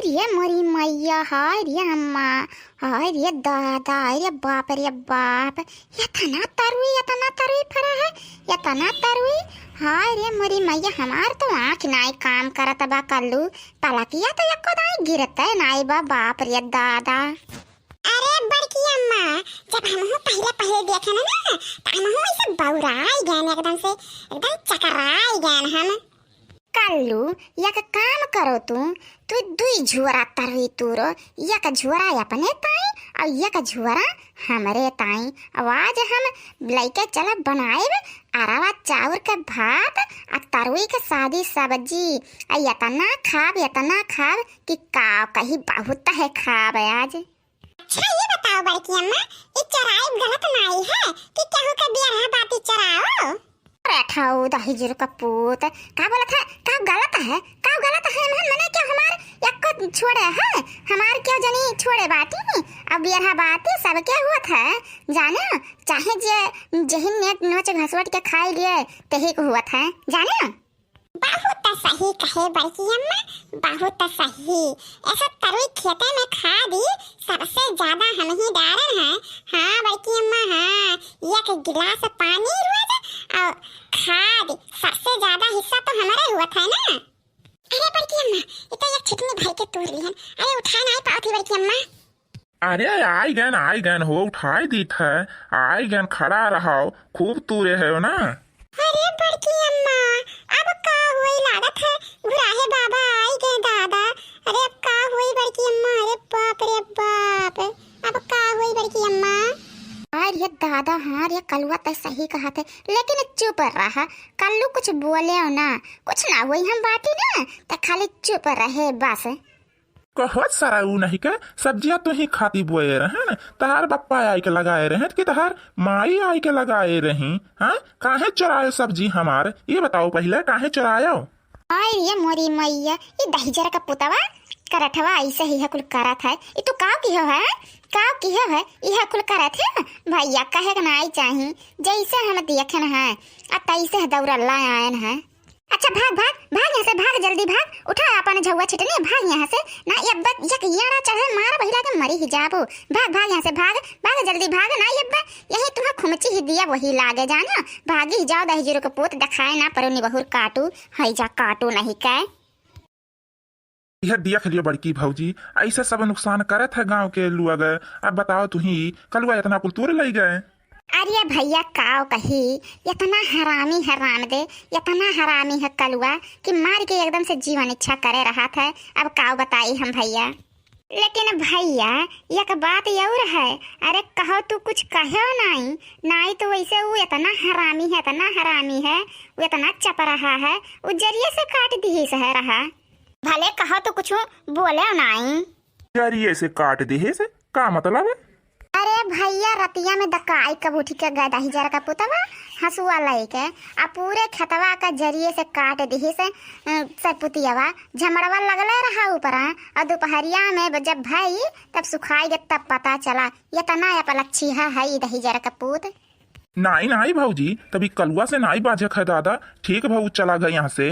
रे मोरी मैया, हाय रे अम्मा, हाय रे दादा, रे बाप रे बाप, इतना तरुई फरा है, इतना तरुई। हाय रे मोरी मैया, हमार तो आँख नाई काम करत बा कल्लू, पलकिया तो एको दाई गिरत है नाई बा, बाप रे दादा। अरे बड़की अम्मा, जब हमहू पहले देखे ना तो हमहू ऐसे बौराई गए एकदम से, एकदम चकराई गए हम। कल्लू यक काम करो तू दुई झुरा तरवी तूरो, यक झुरा अपने ताई और यक झुरा हमरे ताई। आवाज हम लइके चला बनाएब अरवा चाउर के भात आ तरुई के सादी सब्जी, इतना खाब कि का कही बहुत है खाब आज। अच्छा ये बताओ बड़की अम्मा, ये चराई गलत नहीं है कि केहू के बियाह बाती चराओ? बैठाओ दही जीरो का पूत, का बोला था का गलत है मने क्या हमार एक छोड़े है, हमार क्यों जनी छोड़े बाती अब बियाह बाती सब क्या हुआ था जाने, चाहे जे जहिन नेट नोच घसवट के खाई लिए तही को हुआ था जाने। बहुत सही कहे बड़की अम्मा, बहुत सही। ऐसा तरुई खेते में खा दी सबसे ज्यादा हम ही डारन है। हाँ बड़की अम्मा, हाँ एक गिलास पानी रोज और खाद सबसे ज्यादा हिस्सा तो हमारा हुआ था ना। अरे बड़की अम्मा, ये तो एक छिटनी भाई के तोड़ ली है, अरे उठा नहीं पाती बड़की अम्मा। अरे आई गन हो, उठाई दी है, आई गन खड़ा रहो, खूब तूरे है ना। अरे बड़की अम्मा, अब का हुई लागत है गुराहे बाबा आई गए दादा। अरे अब का हुई बड़की अम्मा, अरे बाप रे बाप, अब का हुई बड़की अम्मा। अरे दादा, हाँ रे कलुआ तो सही कहा थे, लेकिन चुप रहा कल्लू, कुछ बोले ना, कुछ ना हुई हम बाती ना तो खाली चुप रहे बस। बहुत सारा ऊ नहीं के सब्जियां तो ही खाती बोए रहे, तहार बप्पा आई के लगाए रहे कि तहार माई आई के लगाए रही। हाँ काहे चुरायो सब्जी हमार, ये बताओ पहले काहे चुरायो? आई ये मोरी मैया, ये दही जरा का पुतवा करठवा ऐसे ही कुल करत है, ये तो काव की है यह कुल करत है भैया, कहे के ना आई चाही जैसे हम देखन है आ तैसे दौरा ला आयन है। अच्छा भाग यहाँ से, भाग जल्दी भाग, उठा अपन झुआ छिटने, भाग यहाँ से ना, यब्बा यक यारा चढ़े मार बहिला के मरी ही जाबो, भाग यहाँ से, भाग जल्दी भाग ना, यब्बा यही तुम्हें खुमची ही दिया वही लागे जाना, भागी जाओ दही जीरो को पोत दिखाए ना परोनी बहुर काटू हई जा काटू नहीं कै। यह देख लियो बड़की भौजी, ऐसे सब नुकसान करत है गांव के लोग। अब बताओ तू ही कलुआ इतना कुल तोड़ ले गए। अरे भैया काव कही, इतना हरामी है कलुआ कि मार के एकदम से जीवन इच्छा करे रहा था। अब काव बताई हम भैया, लेकिन भैया एक बात और है, अरे कहो तू कुछ कहो नहीं तो वैसे वो इतना हरामी है, वो इतना चप रहा है, वो जरिए से काट दी है रहा, भले कहो तो कुछ बोले नहीं। जरिए से काट दी से का मतलब है? अरे भैया रतिया में दकाई कबूठी के गए दही जरा का पुतवा हंसुआ लइके आ पूरे खतवा का जरिए से काट दी से सरपुतियावा झमड़वा लगले रहा ऊपर, और दोपहरिया में जब भाई तब सुखाई गए तब पता चला ये तना अपलक्षी है दही जरा का पूत। नहीं भाऊजी, तभी कलुआ से नहीं बाजक है दादा, ठीक भाऊ चला गए यहाँ से।